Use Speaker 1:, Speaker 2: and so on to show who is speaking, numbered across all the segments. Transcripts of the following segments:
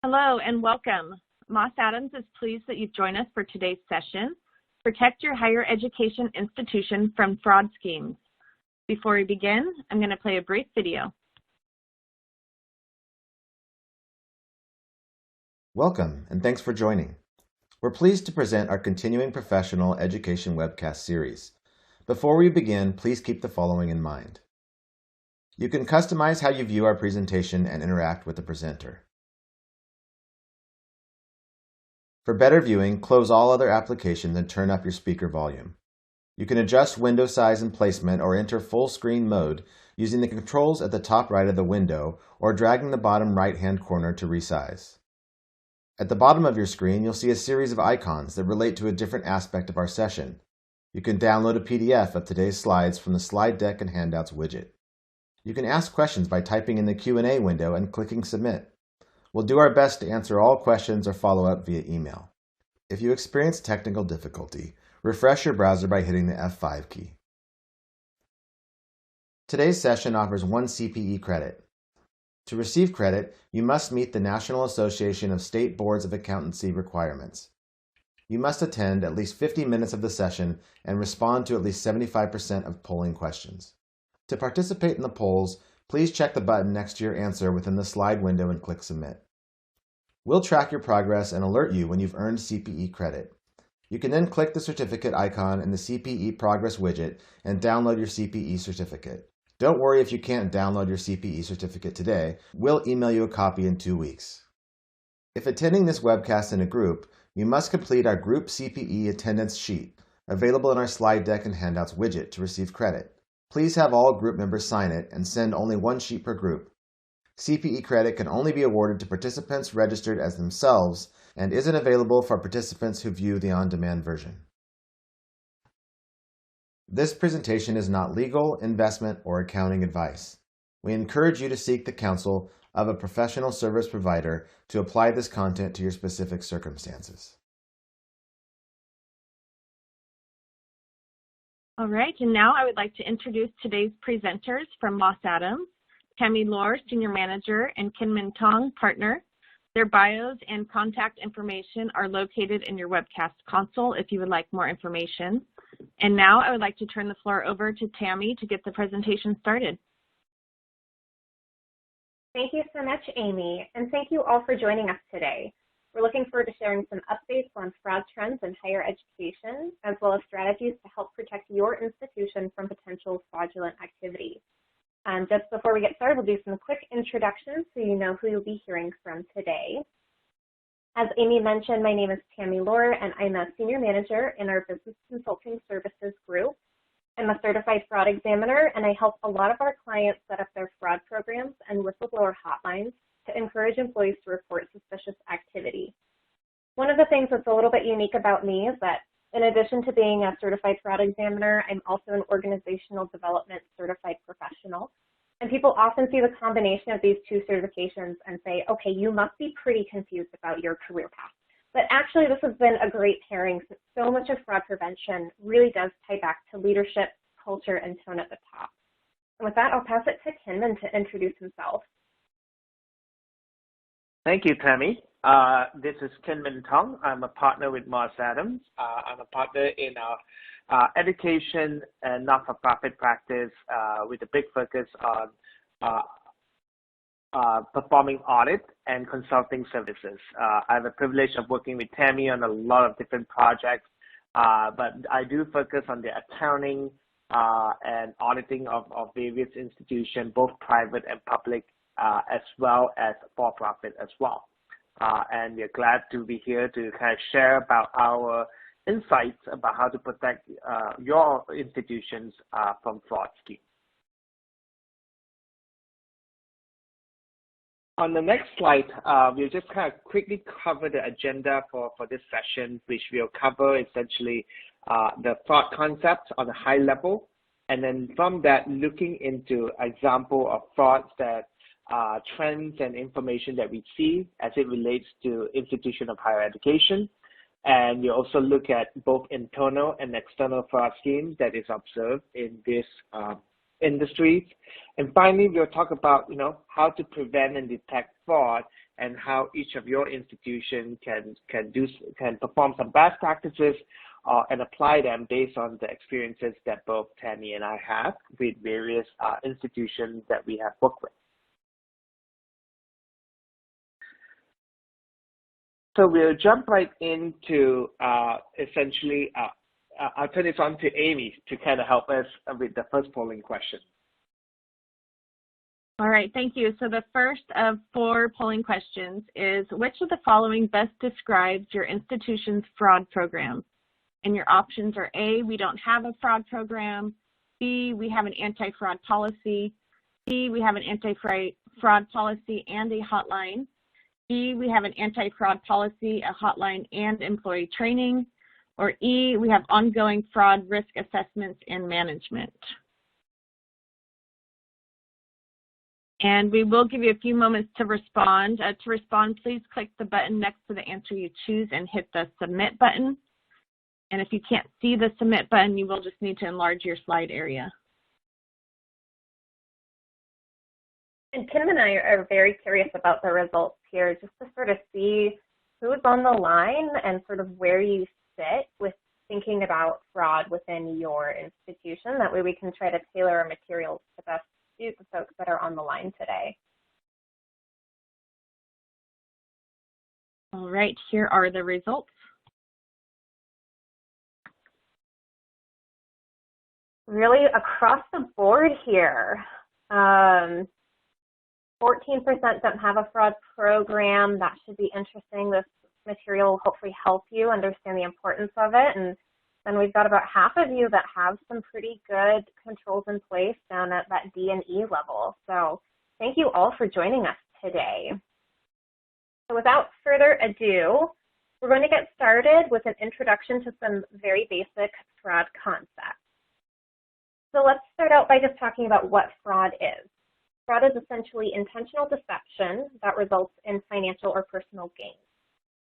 Speaker 1: Hello and welcome. Moss Adams is pleased that you've joined us for today's session, Protect Your Higher Education Institution from Fraud Schemes. Before we begin, I'm going to play a brief video.
Speaker 2: Welcome and thanks for joining. We're pleased to present our continuing professional education webcast series. Before we begin, please keep the following in mind. You can customize how you view our presentation and interact with the presenter. For better viewing, close all other applications and turn up your speaker volume. You can adjust window size and placement or enter full screen mode using the controls at the top right of the window or dragging the bottom right-hand corner to resize. At the bottom of your screen, you'll see a series of icons that relate to a different aspect of our session. You can download a PDF of today's slides from the Slide Deck and Handouts widget. You can ask questions by typing in the Q&A window and clicking Submit. We'll do our best to answer all questions or follow up via email. If you experience technical difficulty, refresh your browser by hitting the F5 key. Today's session offers 1 CPE credit. To receive credit, you must meet the National Association of State Boards of Accountancy requirements. You must attend at least 50 minutes of the session and respond to at least 75% of polling questions. To participate in the polls, please check the button next to your answer within the slide window and click Submit. We'll track your progress and alert you when you've earned CPE credit. You can then click the certificate icon in the CPE Progress widget and download your CPE certificate. Don't worry if you can't download your CPE certificate today. We'll email you a copy in 2 weeks. If attending this webcast in a group, you must complete our group CPE attendance sheet, available in our Slide Deck and Handouts widget to receive credit. Please have all group members sign it and send only 1 sheet per group. CPE credit can only be awarded to participants registered as themselves and isn't available for participants who view the on-demand version. This presentation is not legal, investment, or accounting advice. We encourage you to seek the counsel of a professional service provider to apply this content to your specific circumstances.
Speaker 1: All right, and now I would like to introduce today's presenters from Moss Adams, Tammy Lohr, Senior Manager, and Kinman Tong, Partner. Their bios and contact information are located in your webcast console if you would like more information. And now I would like to turn the floor over to Tammy to get the presentation started.
Speaker 3: Thank you so much, Amy, and thank you all for joining us today. We're looking forward to sharing some updates on fraud trends in higher education, as well as strategies to help protect your institution from potential fraudulent activity. Just before we get started, we'll do some quick introductions so you know who you'll be hearing from today. As Amy mentioned, my name is Tammy Lohr, and I'm a Senior Manager in our Business Consulting Services group. I'm a certified fraud examiner, and I help a lot of our clients set up their fraud programs and whistleblower hotlines to encourage employees to report suspicious activity. One of the things that's a little bit unique about me is that in addition to being a certified fraud examiner, I'm also an organizational development certified professional. And people often see the combination of these 2 certifications and say, okay, you must be pretty confused about your career path. But actually, this has been a great pairing since so much of fraud prevention really does tie back to leadership, culture, and tone at the top. And with that, I'll pass it to Kinman to introduce himself.
Speaker 4: Thank you, Tammy. This is Kinman Tong. I'm a partner with Moss Adams. I'm a partner in our education and not-for-profit practice with a big focus on performing audit and consulting services. I have a privilege of working with Tammy on a lot of different projects, but I do focus on the accounting and auditing of various institutions, both private and public, as well as for-profit as well. And we're glad to be here to kind of share about our insights about how to protect your institutions from fraud schemes. On the next slide, we'll just kind of quickly cover the agenda for this session, which will cover essentially the fraud concepts on a high level, and then from that, looking into example of frauds that trends and information that we see as it relates to institution of higher education. And we also look at both internal and external fraud schemes that is observed in this industries. And finally, we'll talk about, how to prevent and detect fraud and how each of your institutions can perform some best practices and apply them based on the experiences that both Tammy and I have with various institutions that we have worked with. So we'll jump right into essentially, I'll turn this on to Amy to kind of help us with the first polling question.
Speaker 1: All right, thank you. So the first of 4 polling questions is, which of the following best describes your institution's fraud program? And your options are A, we don't have a fraud program, B, we have an anti-fraud policy, C, we have an anti-fraud policy and a hotline, D, we have an anti-fraud policy, a hotline, and employee training, or E, we have ongoing fraud risk assessments and management. And we will give you a few moments to respond. To respond, please click the button next to the answer you choose and hit the submit button. And if you can't see the submit button, you will just need to enlarge your slide area.
Speaker 3: And Kinman and I are very curious about the results here, just to sort of see who's on the line and sort of where you sit with thinking about fraud within your institution. That way we can try to tailor our materials to best suit the folks that are on the line today.
Speaker 1: All right, here are the results.
Speaker 3: Really across the board here. 14% don't have a fraud program. That should be interesting. This material will hopefully help you understand the importance of it. And then we've got about half of you that have some pretty good controls in place down at that D and E level. So thank you all for joining us today. So without further ado, we're going to get started with an introduction to some very basic fraud concepts. So let's start out by just talking about what fraud is. Fraud is essentially intentional deception that results in financial or personal gain.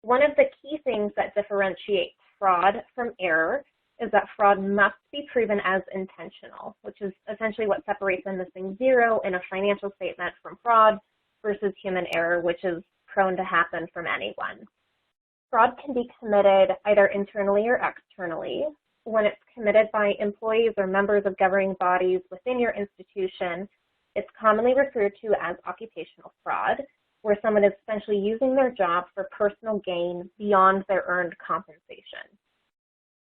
Speaker 3: One of the key things that differentiates fraud from error is that fraud must be proven as intentional, which is essentially what separates a missing zero in a financial statement from fraud versus human error, which is prone to happen from anyone. Fraud can be committed either internally or externally. When it's committed by employees or members of governing bodies within your institution, it's commonly referred to as occupational fraud, where someone is essentially using their job for personal gain beyond their earned compensation.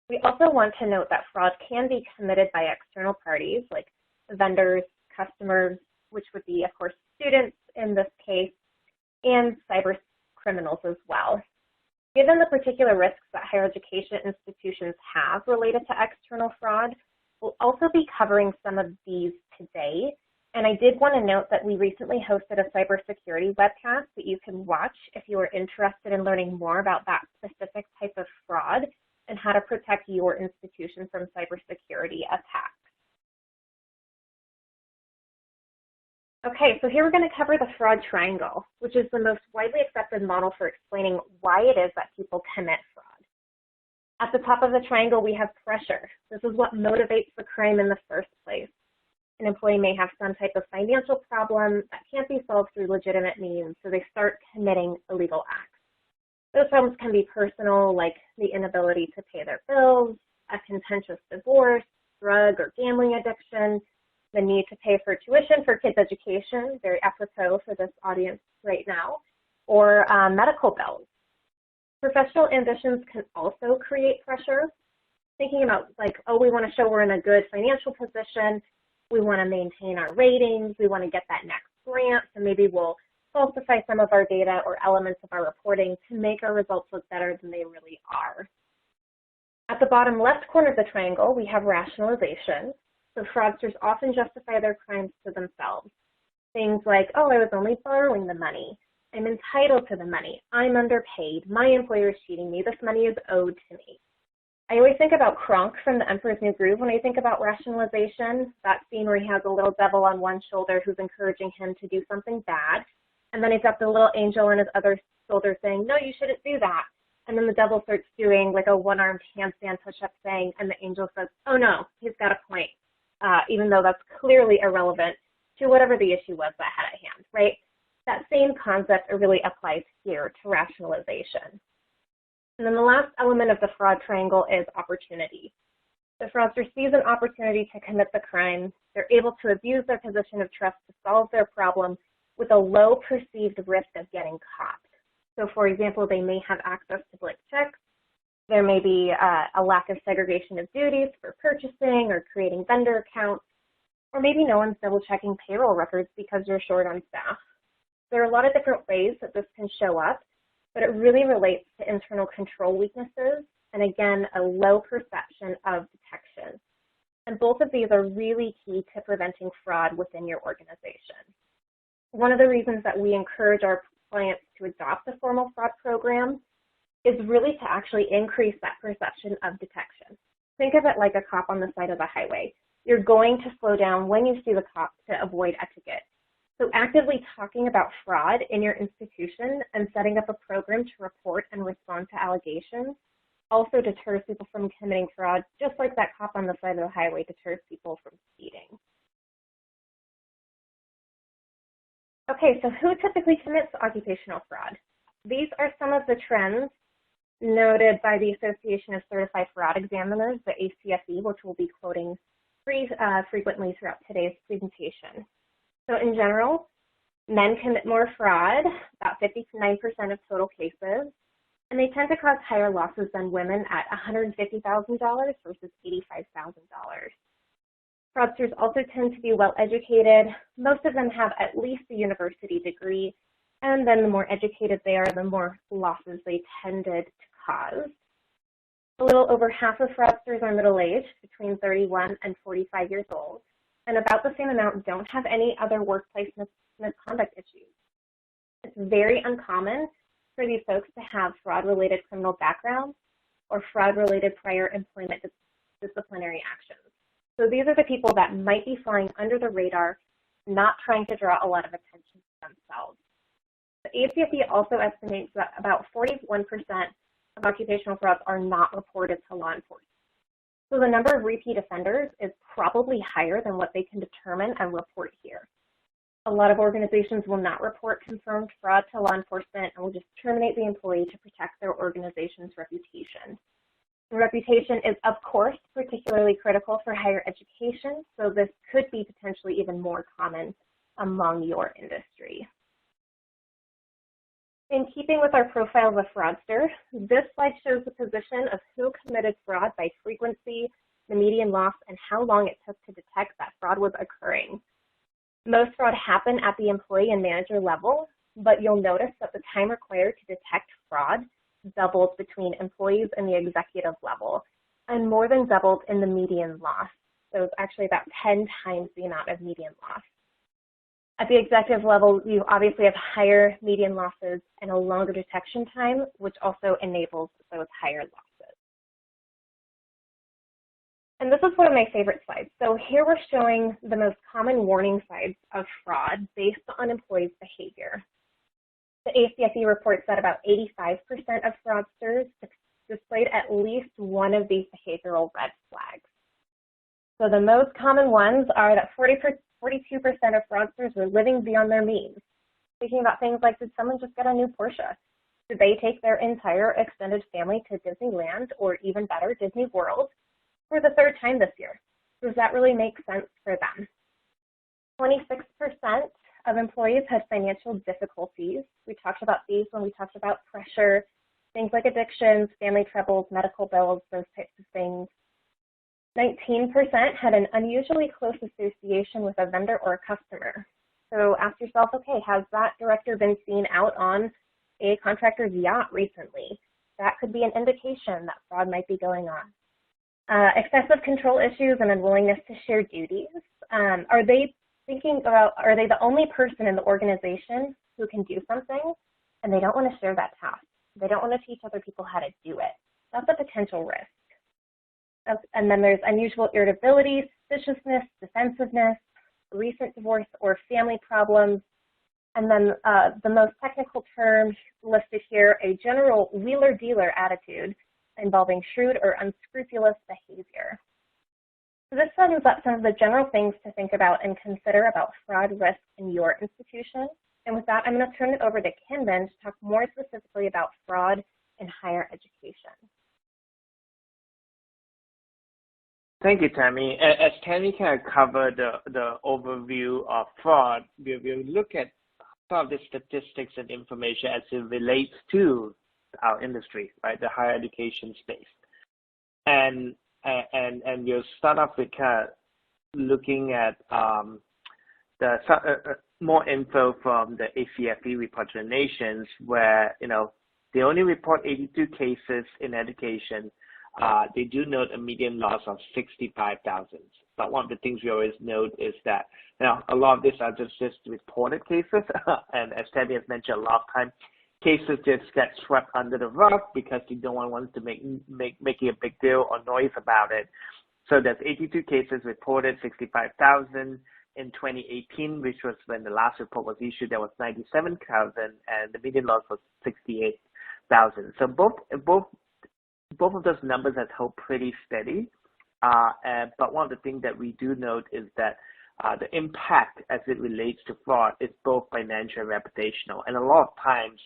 Speaker 3: We also want to note that fraud can be committed by external parties like vendors, customers, which would be, of course, students in this case, and cyber criminals as well. Given the particular risks that higher education institutions have related to external fraud, we'll also be covering some of these today. And I did want to note that we recently hosted a cybersecurity webcast that you can watch if you are interested in learning more about that specific type of fraud and how to protect your institution from cybersecurity attacks. Okay, so here we're going to cover the fraud triangle, which is the most widely accepted model for explaining why it is that people commit fraud. At the top of the triangle, we have pressure. This is what motivates the crime in the first place. An employee may have some type of financial problem that can't be solved through legitimate means, so they start committing illegal acts. Those problems can be personal, like the inability to pay their bills, a contentious divorce, drug or gambling addiction, the need to pay for tuition for kids' education, very apropos for this audience right now, or medical bills. Professional ambitions can also create pressure. Thinking about like, oh, we want to show we're in a good financial position, we want to maintain our ratings, we want to get that next grant, so maybe we'll falsify some of our data or elements of our reporting to make our results look better than they really are. At the bottom left corner of the triangle, we have rationalization. So fraudsters often justify their crimes to themselves. Things like, oh, I was only borrowing the money. I'm entitled to the money. I'm underpaid. My employer is cheating me. This money is owed to me. I always think about Kronk from The Emperor's New Groove when I think about rationalization, that scene where he has a little devil on one shoulder who's encouraging him to do something bad. And then he's got the little angel on his other shoulder saying, no, you shouldn't do that. And then the devil starts doing like a one-armed handstand push-up thing, and the angel says, oh no, he's got a point. Even though that's clearly irrelevant to whatever the issue was that had at hand, right? That same concept really applies here to rationalization. And then the last element of the fraud triangle is opportunity. The fraudster sees an opportunity to commit the crime. They're able to abuse their position of trust to solve their problem with a low perceived risk of getting caught. So for example, they may have access to blank checks. There may be a lack of segregation of duties for purchasing or creating vendor accounts, or maybe no one's double checking payroll records because you're short on staff. There are a lot of different ways that this can show up, but it really relates to internal control weaknesses and again, a low perception of detection. And both of these are really key to preventing fraud within your organization. One of the reasons that we encourage our clients to adopt a formal fraud program is really to actually increase that perception of detection. Think of it like a cop on the side of the highway. You're going to slow down when you see the cop to avoid a ticket. So actively talking about fraud in your institution and setting up a program to report and respond to allegations also deters people from committing fraud, just like that cop on the side of the highway deters people from speeding. Okay, so who typically commits occupational fraud? These are some of the trends noted by the Association of Certified Fraud Examiners, the ACFE, which we'll be quoting frequently throughout today's presentation. So in general, men commit more fraud, about 59% of total cases, and they tend to cause higher losses than women at $150,000 versus $85,000. Fraudsters also tend to be well-educated. Most of them have at least a university degree, and then the more educated they are, the more losses they tended to cause. A little over half of fraudsters are middle-aged, between 31 and 45 years old, and about the same amount don't have any other workplace misconduct issues. It's very uncommon for these folks to have fraud-related criminal backgrounds or fraud-related prior employment disciplinary actions. So these are the people that might be flying under the radar, not trying to draw a lot of attention to themselves. The ACFE also estimates that about 41% of occupational frauds are not reported to law enforcement. So the number of repeat offenders is probably higher than what they can determine and report here. A lot of organizations will not report confirmed fraud to law enforcement and will just terminate the employee to protect their organization's reputation. Reputation is, of course, particularly critical for higher education, so this could be potentially even more common among your industry. In keeping with our profile of a fraudster, this slide shows the position of who committed fraud by frequency, the median loss, and how long it took to detect that fraud was occurring. Most fraud happen at the employee and manager level, but you'll notice that the time required to detect fraud doubled between employees and the executive level, and more than doubled in the median loss. So it's actually about 10 times the amount of median loss. At the executive level, you obviously have higher median losses and a longer detection time, which also enables those higher losses. And this is one of my favorite slides. So here we're showing the most common warning signs of fraud based on employees' behavior. The ACFE reports that about 85% of fraudsters displayed at least one of these behavioral red flags. So the most common ones are that 42% of fraudsters were living beyond their means. Thinking about things like, did someone just get a new Porsche? Did they take their entire extended family to Disneyland, or even better, Disney World, for the third time this year? Does that really make sense for them? 26% of employees had financial difficulties. We talked about these when we talked about pressure, things like addictions, family troubles, medical bills, those types of things. 19% had an unusually close association with a vendor or a customer. So ask yourself, okay, has that director been seen out on a contractor's yacht recently? That could be an indication that fraud might be going on. Excessive control issues and unwillingness to share duties. Are they the only person in the organization who can do something and they don't want to share that task? They don't want to teach other people how to do it. That's a potential risk. And then there's unusual irritability, suspiciousness, defensiveness, recent divorce or family problems. And then the most technical term listed here, a general wheeler-dealer attitude involving shrewd or unscrupulous behavior. So this sums up some of the general things to think about and consider about fraud risk in your institution. And with that, I'm going to turn it over to Kinman to talk more specifically about fraud in higher education.
Speaker 4: Thank you, Tammy. As Tammy kind of covered the overview of fraud, we'll look at some of the statistics and information as it relates to our industry, right, the higher education space. And we'll start off with kind of looking at more info from the ACFE report to the nations, where they only report 82 cases in education. They do note a median loss of 65,000. But one of the things we always note is that a lot of these are just reported cases, and as Tammy has mentioned, a lot of times cases just get swept under the rug because no one wants to making a big deal or noise about it. So there's 82 cases reported, 65,000. In 2018, which was when the last report was issued, there was 97,000, and the median loss was 68,000. So both of those numbers have held pretty steady. But one of the things that we do note is that the impact as it relates to fraud is both financial and reputational. And a lot of times,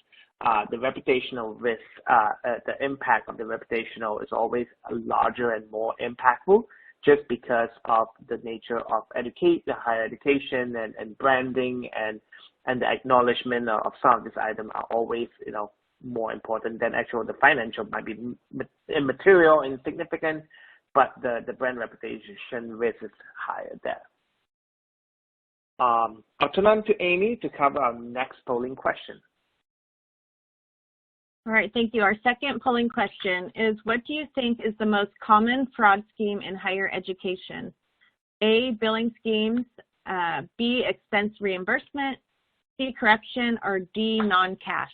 Speaker 4: the reputational risk, the impact of the reputational is always larger and more impactful, just because of the nature of the higher education and branding and the acknowledgement of some of these items are always, more important than the financial might be immaterial and insignificant, but the brand reputation risk is higher there. I'll turn on to Amy to cover our next polling question.
Speaker 1: All right, thank you. Our second polling question is, what do you think is the most common fraud scheme in higher education? A, billing schemes, B, expense reimbursement, C, corruption, or D, non-cash?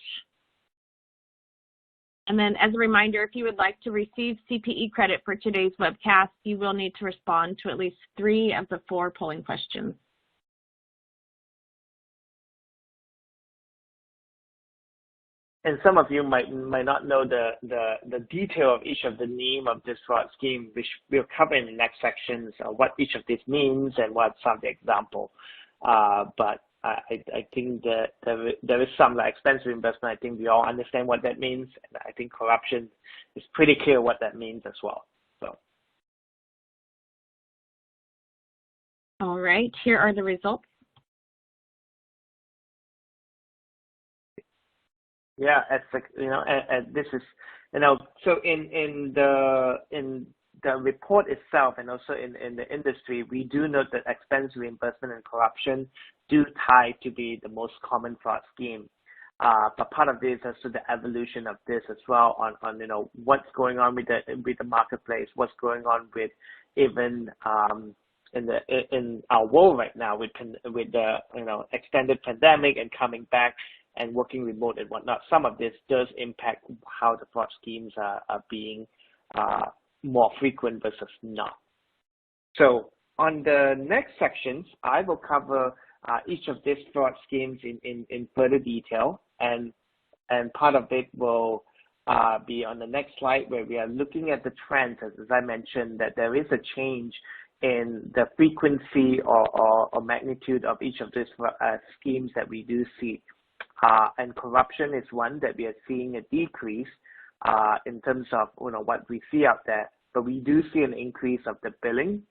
Speaker 1: And then as a reminder, if you would like to receive CPE credit for today's webcast, you will need to respond to at least 3 of the 4 polling questions.
Speaker 4: And some of you might not know the detail of each of the name of this fraud scheme, which we'll cover in the next sections, what each of these means and what some of the example. But I think that there is some like expense reimbursement. I think we all understand what that means. And I think corruption is pretty clear what that means as well. So.
Speaker 1: All right, here are the results.
Speaker 4: Yeah, this is, so in the report itself and also in the industry, we do note that expense reimbursement and corruption do tie to be the most common fraud scheme. But part of this is also the evolution of this as well on what's going on with the marketplace, what's going on with even in our world right now with the extended pandemic and coming back and working remote and whatnot. Some of this does impact how the fraud schemes are being more frequent versus not. So on the next sections, I will cover each of these fraud schemes in further detail, and part of it will be on the next slide, where we are looking at the trends, as I mentioned, that there is a change in the frequency or magnitude of each of these schemes that we do see. And corruption is one that we are seeing a decrease in terms of what we see out there, but we do see an increase of the billing,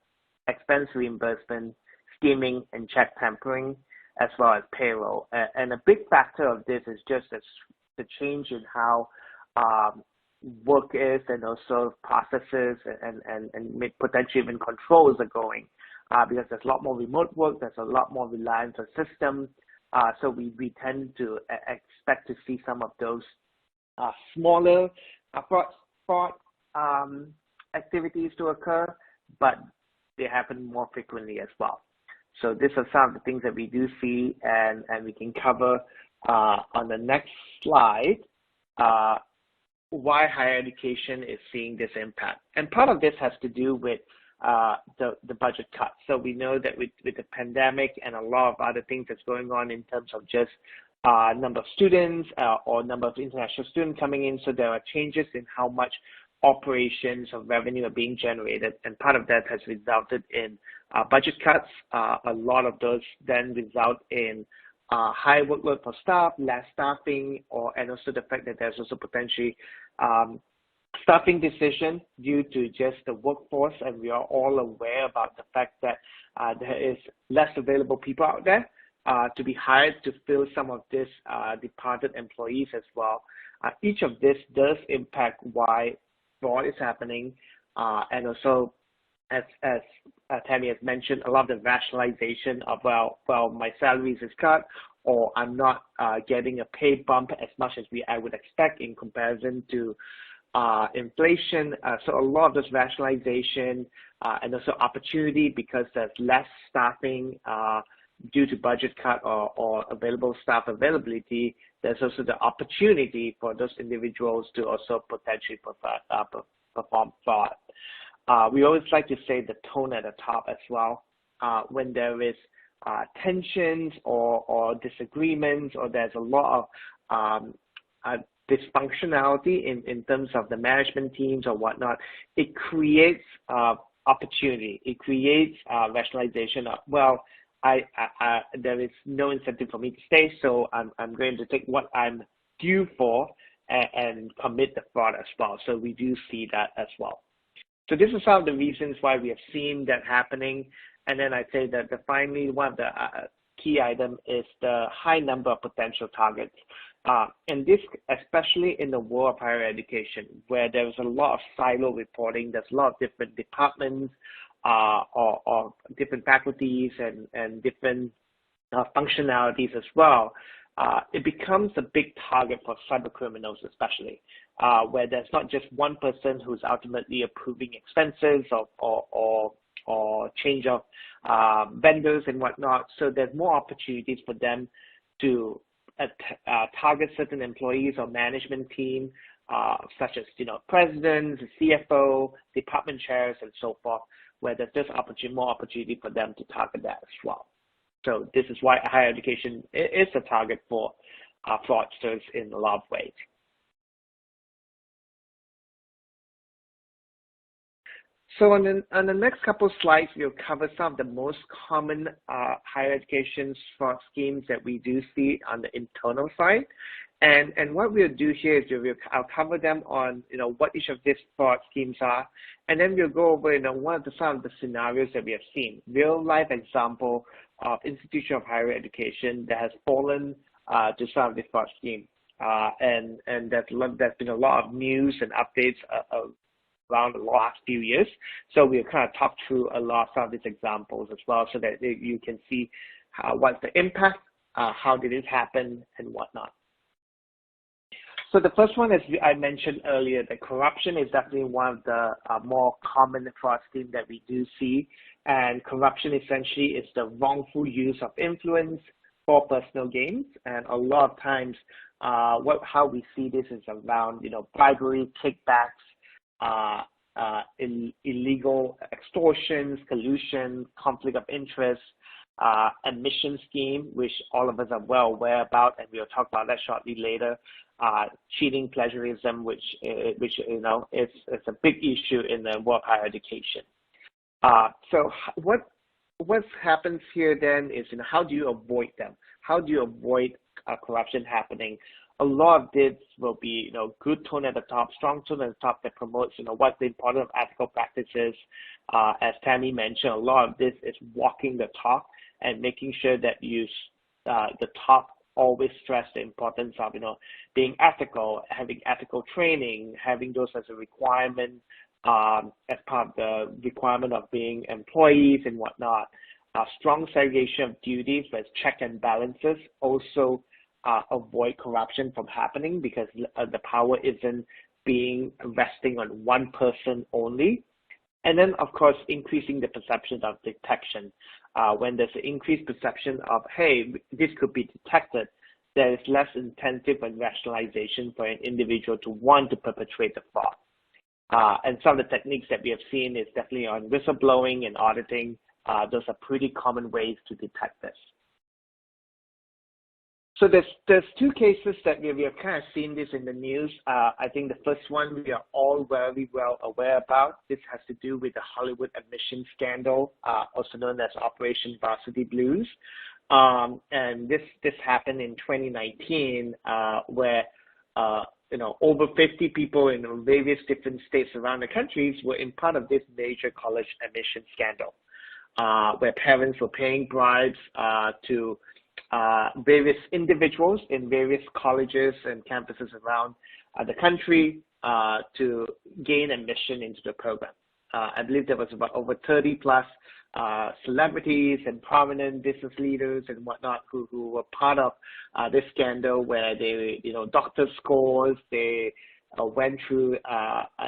Speaker 4: expense reimbursement, scheming, and check tampering, as well as payroll. And a big factor of this is just the change in how work is, and also processes and potentially even controls are going, because there's a lot more remote work, there's a lot more reliance on systems. So we tend to expect to see some of those smaller fraud activities to occur, but they happen more frequently as well. So these are some of the things that we do see, and we can cover on the next slide why higher education is seeing this impact. And part of this has to do with the budget cuts. So we know that with the pandemic and a lot of other things that's going on in terms of just number of students or number of international students coming in, so there are changes in how much operations of revenue are being generated, and part of that has resulted in budget cuts. A lot of those then result in high workload for staff, less staffing, and also the fact that there's also potentially staffing decision due to just the workforce, and we are all aware about the fact that there is less available people out there to be hired to fill some of these departed employees as well. Each of this does impact why fraud is happening, and also as Tammy has mentioned, a lot of the rationalization of, well, my salaries is cut, or I'm not getting a pay bump as much as I would expect in comparison to inflation. So a lot of this rationalization and also opportunity because there's less staffing due to budget cut or available staff availability. There's also the opportunity for those individuals to also potentially perform fraud. We always like to say the tone at the top as well. When there is tensions or disagreements, or there's a lot of dysfunctionality in terms of the management teams or whatnot, it creates opportunity. It creates rationalization of, well, there is no incentive for me to stay, so I'm going to take what I'm due for and commit the fraud as well. So we do see that as well. So this is some of the reasons why we have seen that happening. And then I'd say that finally one of the key item is the high number of potential targets. And this, especially in the world of higher education, where there's a lot of silo reporting, there's a lot of different departments or different faculties and different functionalities as well. It becomes a big target for cyber criminals, especially where there's not just one person who's ultimately approving expenses or change of vendors and whatnot. So there's more opportunities for them to target certain employees or management team, such as presidents, CFO, department chairs, and so forth, where there's just more opportunity for them to target that as well. So this is why higher education is a target for fraudsters in a lot of ways. So on the next couple of slides, we'll cover some of the most common higher education fraud schemes that we do see on the internal side. And what we'll do here is I'll cover them on what each of these fraud schemes are, and then we'll go over some of the scenarios that we have seen, real life example of institution of higher education that has fallen to some of the fraud schemes, and there's been a lot of news and updates around the last few years. So we'll kind of talk through a lot of these examples as well, so that you can see what's the impact, how did it happen, and whatnot. So the first one, as I mentioned earlier, that corruption is definitely one of the more common fraud schemes that we do see. And corruption essentially is the wrongful use of influence for personal gains. And a lot of times, how we see this is around bribery, kickbacks, illegal extortions, collusion, conflict of interest, admission scheme, which all of us are well aware about, and we'll talk about that shortly later. Cheating, plagiarism, which is a big issue in the world of higher education. So what happens here then is how do you avoid them? How do you avoid corruption happening? A lot of this will be good tone at the top, strong tone at the top that promotes what's the importance of ethical practices. As Tammy mentioned, a lot of this is walking the talk and making sure that the top always stress the importance of being ethical, having ethical training, having those as a requirement as part of the requirement of being employees and whatnot. Strong segregation of duties with check and balances also avoid corruption from happening, because the power isn't resting on one person only. And then, of course, increasing the perception of detection. When there's an increased perception of, hey, this could be detected, there is less incentive and rationalization for an individual to want to perpetrate the fraud. And some of the techniques that we have seen is definitely on whistleblowing and auditing. Those are pretty common ways to detect this. So there's two cases that we have kind of seen this in the news. I think the first one we are all very well aware about. This has to do with the Hollywood admission scandal, also known as Operation Varsity Blues. And this happened in 2019, where over 50 people in various different states around the country were in part of this major college admission scandal, where parents were paying bribes to various individuals in various colleges and campuses around the country to gain admission into the program. I believe there was about over 30 plus celebrities and prominent business leaders and whatnot who were part of this scandal, where they, doctor scores, they went through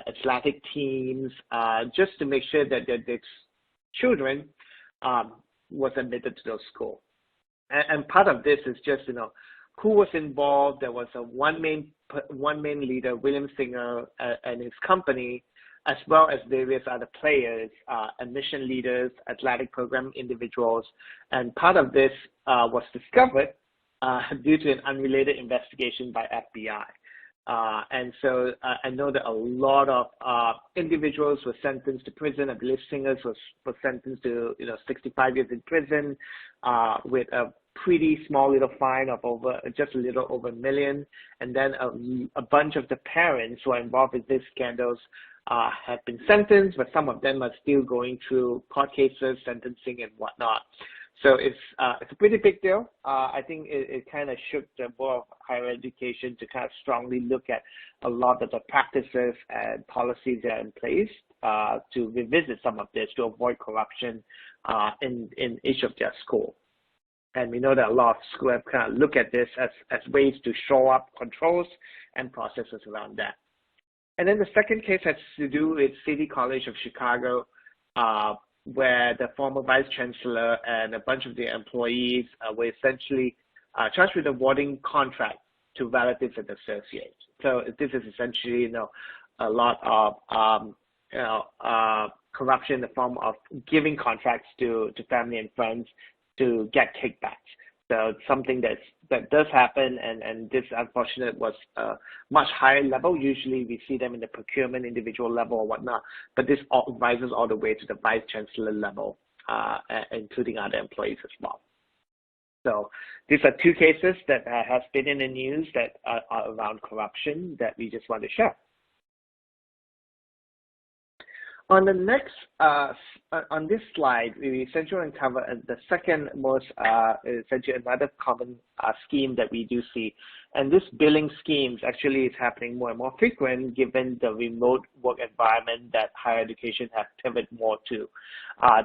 Speaker 4: athletic teams just to make sure that their children was admitted to those schools. And part of this is just, who was involved. There was a one main leader, William Singer, and his company, as well as various other players, admission leaders, athletic program individuals. And part of this was discovered due to an unrelated investigation by FBI. And so I know that a lot of individuals were sentenced to prison. I believe Singers was sentenced to 65 years in prison with a pretty small little fine of just a little over $1 million. And then a bunch of the parents who are involved in these scandals have been sentenced, but some of them are still going through court cases, sentencing, and whatnot. So it's a pretty big deal. I think it kind of shook the world of higher education to kind of strongly look at a lot of the practices and policies that are in place to revisit some of this to avoid corruption in each of their schools. And we know that a lot of schools have kind of looked at this as ways to show up controls and processes around that. And then the second case has to do with City College of Chicago, where the former vice chancellor and a bunch of the employees were essentially charged with awarding contracts to relatives and associates. So this is essentially, a lot of corruption in the form of giving contracts to family and friends to get kickbacks. So it's something that does happen, and this, unfortunately, was a much higher level. Usually we see them in the procurement individual level or whatnot, but this rises all the way to the vice chancellor level, including other employees as well. So these are two cases that has been in the news that are around corruption that we just want to share. On the next, on this slide, we essentially uncover the second most, essentially another common scheme that we do see. And this billing schemes actually is happening more and more frequent given the remote work environment that higher education have pivoted more to.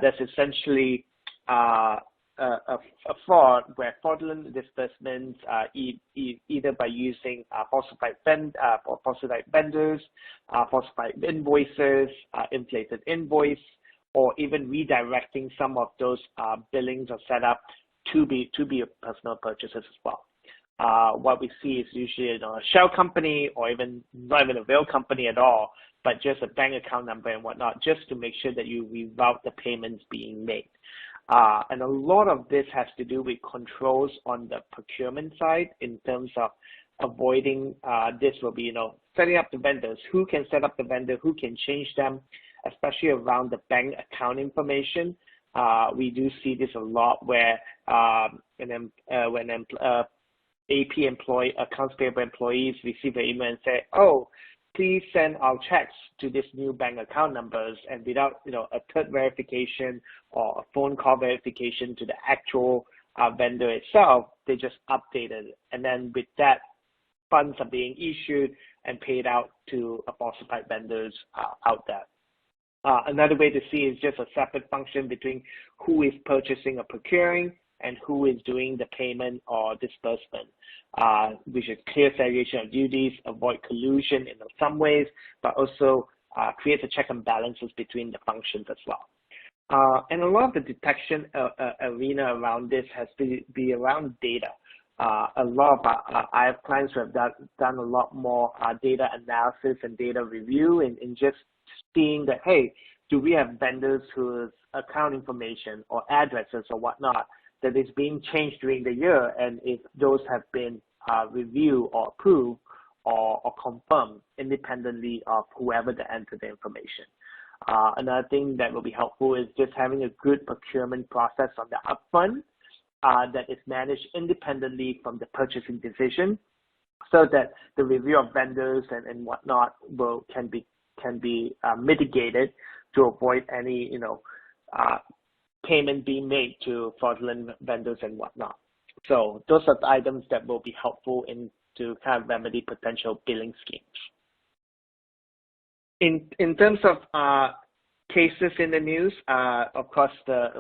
Speaker 4: That's essentially a fraud where fraudulent disbursements either by using falsified vendors, falsified invoices, inflated invoice, or even redirecting some of those billings or setup to be personal purchases as well. What we see is usually a shell company, or even not even a real company at all, but just a bank account number and whatnot, just to make sure that you reroute the payments being made. And a lot of this has to do with controls on the procurement side in terms of avoiding this will be, setting up the vendors, who can set up the vendor, who can change them, especially around the bank account information. We do see this a lot where when AP employee, accounts payable employees receive an email and say, oh, please send our checks to this new bank account numbers, and without a third verification or a phone call verification to the actual vendor itself, they just update it, and then with that, funds are being issued and paid out to falsified vendors out there. Another way to see is just a separate function between who is purchasing or procuring and who is doing the payment or disbursement. We should clear segregation of duties, avoid collusion in some ways, but also create a check and balances between the functions as well. And a lot of the detection arena around this has to be around data. A lot of I have clients who have done a lot more data analysis and data review and just seeing that, hey, do we have vendors whose account information or addresses or whatnot that is being changed during the year, and if those have been reviewed or approved or confirmed independently of whoever that entered the information. Another thing that will be helpful is just having a good procurement process on the upfront that is managed independently from the purchasing decision, so that the review of vendors and whatnot can be mitigated to avoid any payment being made to fraudulent vendors and whatnot. So those are the items that will be helpful to kind of remedy potential billing schemes. In terms of cases in the news, of course,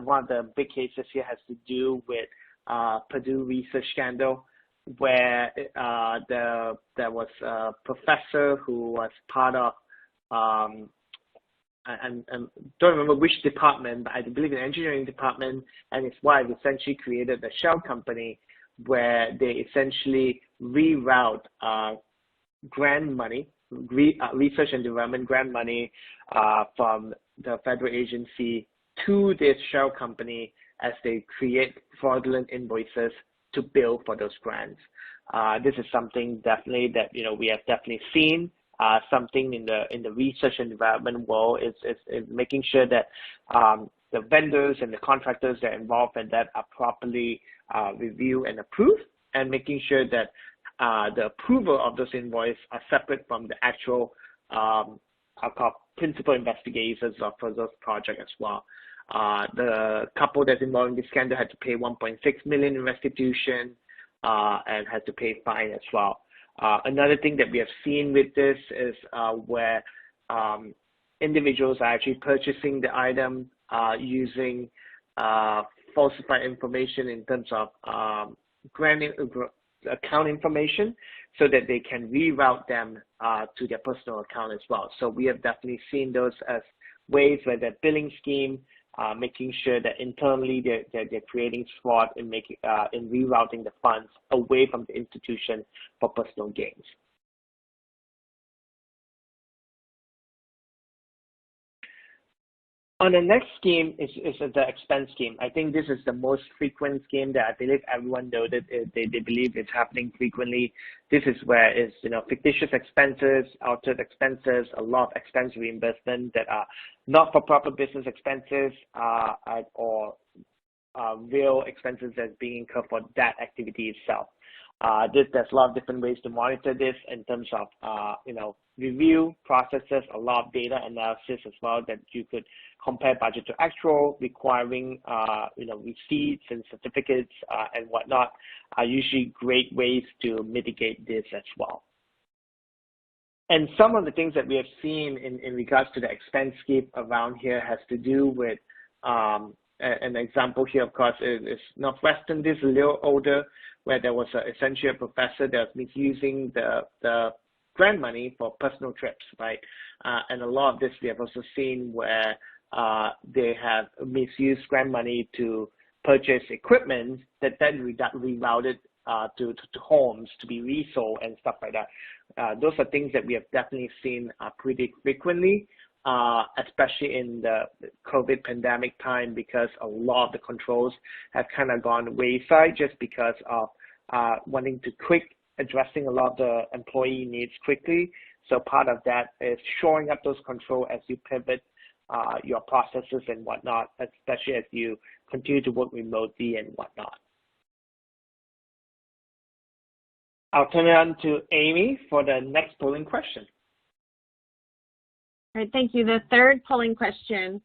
Speaker 4: one of the big cases here has to do with Purdue research scandal, where there was a professor who was part of and don't remember which department, but I believe in engineering department, and his wife essentially created a shell company where they essentially reroute grant money, research and development grant money from the federal agency to this shell company as they create fraudulent invoices to bill for those grants. This is something definitely that we have definitely seen. Something in the research and development world is making sure that the vendors and the contractors that are involved in that are properly reviewed and approved, and making sure that the approval of those invoices are separate from the actual I'll call principal investigators for those projects as well. The couple that's involved in this scandal had to pay $1.6 million in restitution and had to pay fine as well. Another thing that we have seen with this is where individuals are actually purchasing the item using falsified information in terms of account information, so that they can reroute them to their personal account as well. So we have definitely seen those as ways where the billing scheme, making sure that internally they're creating fraud in rerouting the funds away from the institution for personal gains. On the next scheme is the expense scheme. I think this is the most frequent scheme that I believe everyone noted. They believe it's happening frequently. This is where it's fictitious expenses, altered expenses, a lot of expense reimbursement that are not for proper business expenses or real expenses that's being incurred for that activity itself. There's a lot of different ways to monitor this in terms of review processes, a lot of data analysis as well, that you could compare budget to actual, requiring receipts and certificates and whatnot are usually great ways to mitigate this as well. And some of the things that we have seen in regards to the expense scheme around here has to do with an example here, of course, is Northwestern. This is a little older, where there was essentially a professor that was misusing the grant money for personal trips, right? And a lot of this we have also seen where they have misused grant money to purchase equipment that then rerouted to homes to be resold and stuff like that. Those are things that we have definitely seen pretty frequently, especially in the COVID pandemic time, because a lot of the controls have kind of gone wayside just because of wanting to addressing a lot of the employee needs quickly. So part of that is shoring up those controls as you pivot your processes and whatnot, especially as you continue to work remotely and whatnot. I'll turn it on to Amy for the next polling question.
Speaker 1: All right, thank you. The third polling question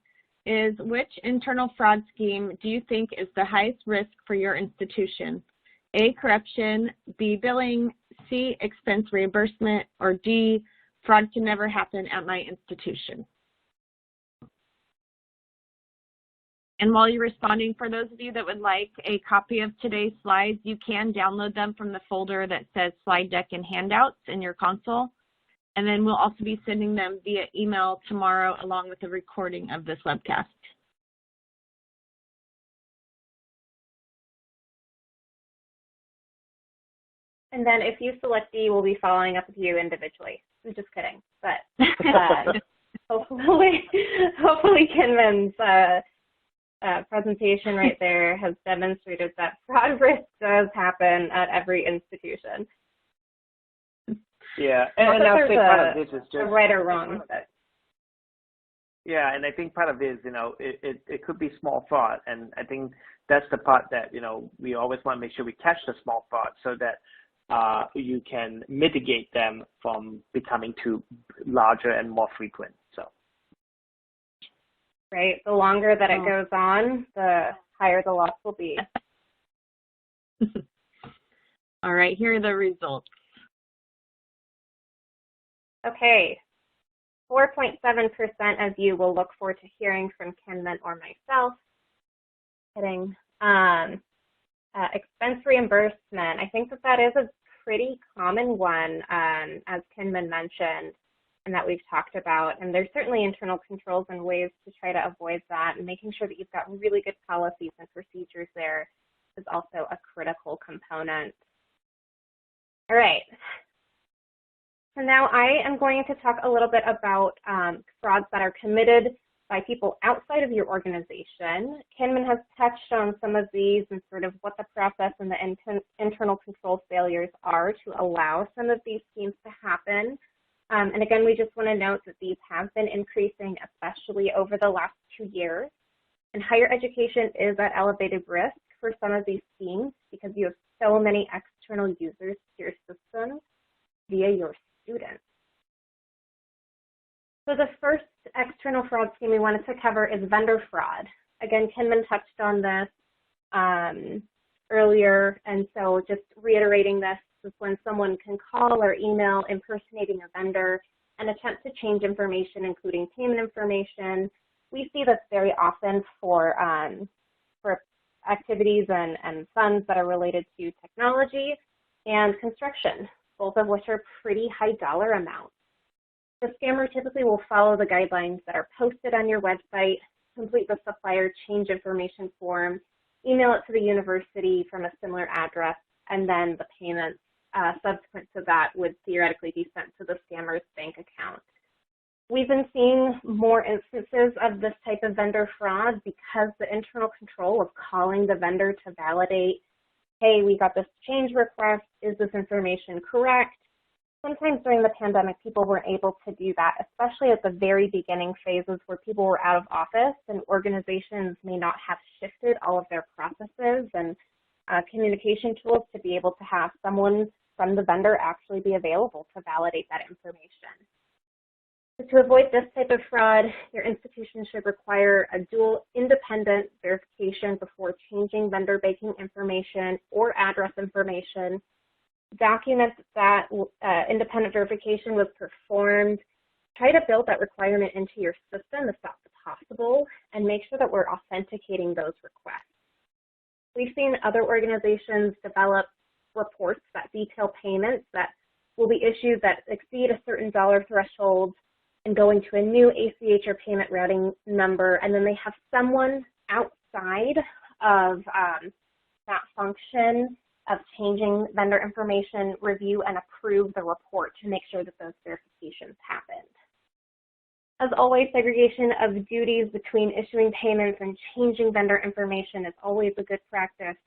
Speaker 1: is, which internal fraud scheme do you think is the highest risk for your institution? A, corruption, B, billing, C, expense reimbursement, or D, fraud can never happen at my institution. And while you're responding, for those of you that would like a copy of today's slides, you can download them from the folder that says slide deck and handouts in your console. And then we'll also be sending them via email tomorrow along with the recording of this webcast.
Speaker 3: And then if you select D, we'll be following up with you individually. I'm just kidding, but hopefully Kinman's presentation right there has demonstrated that fraud risk does happen at every institution.
Speaker 4: Yeah, and I'll say part of this is just
Speaker 3: right or wrong. But.
Speaker 4: Yeah, and I think part of it is, it could be small fraud, and I think that's the part that, we always want to make sure we catch the small fraud so that you can mitigate them from becoming too larger and more frequent. So.
Speaker 3: Right. The longer that it goes on, the higher the loss will be.
Speaker 1: All right, here are the results.
Speaker 3: Okay. 4.7% of you will look forward to hearing from Kinman or myself. Kidding. Expense reimbursement. I think that is a pretty common one, as Kinman mentioned, and that we've talked about. And there's certainly internal controls and ways to try to avoid that, and making sure that you've got really good policies and procedures there is also a critical component. All right. So now I am going to talk a little bit about frauds that are committed by people outside of your organization. Kinman has touched on some of these and sort of what the process and the internal control failures are to allow some of these schemes to happen. And again, we just want to note that these have been increasing, especially over the last 2 years. And higher education is at elevated risk for some of these schemes because you have so many external users to your system via your students. So the first external fraud scheme we wanted to cover is vendor fraud. Again, Kinman touched on this earlier, and so just reiterating this is when someone can call or email impersonating a vendor and attempt to change information, including payment information. We see this very often for activities and funds that are related to technology and construction, both of which are pretty high dollar amounts. The scammer typically will follow the guidelines that are posted on your website, complete the supplier change information form, email it to the university from a similar address, and then the payments subsequent to that would theoretically be sent to the scammer's bank account. We've been seeing more instances of this type of vendor fraud because the internal control of calling the vendor to validate, hey, we got this change request, is this information correct? Sometimes during the pandemic, people weren't able to do that, especially at the very beginning phases where people were out of office and organizations may not have shifted all of their processes and communication tools to be able to have someone from the vendor actually be available to validate that information. So to avoid this type of fraud, your institution should require a dual independent verification before changing vendor banking information or address information. Document that independent verification was performed. Try to build that requirement into your system if that's possible, and make sure that we're authenticating those requests. We've seen other organizations develop reports that detail payments that will be issued that exceed a certain dollar threshold and go into a new ACH or payment routing number, and then they have someone outside of that function of changing vendor information review and approve the report to make sure that those verifications happened. As always, segregation of duties between issuing payments and changing vendor information is always a good practice.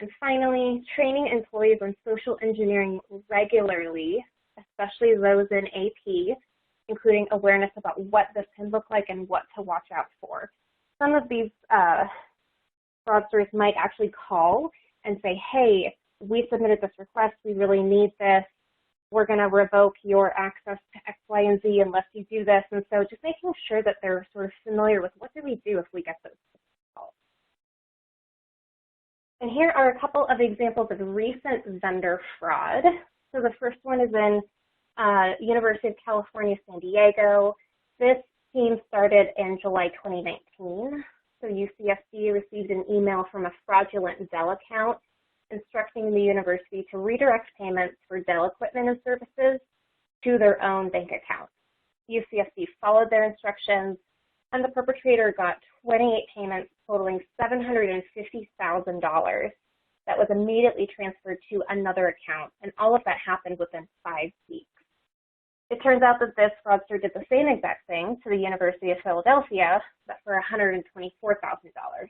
Speaker 3: And finally, training employees on social engineering regularly, especially those in AP, including awareness about what this can look like and what to watch out for. Some of these fraudsters might actually call and say, hey, we submitted this request, we really need this, we're going to revoke your access to X, Y, and Z unless you do this. And so just making sure that they're sort of familiar with what do we do if we get those calls. And here are a couple of examples of recent vendor fraud. So the first one is in University of California, San Diego. This scheme started in July 2019. So UCSD received an email from a fraudulent Dell account instructing the university to redirect payments for Dell equipment and services to their own bank account. UCSD followed their instructions, and the perpetrator got 28 payments totaling $750,000 that was immediately transferred to another account, and all of that happened within 5 weeks. It turns out that this fraudster did the same exact thing to the University of Philadelphia, but for $124,000.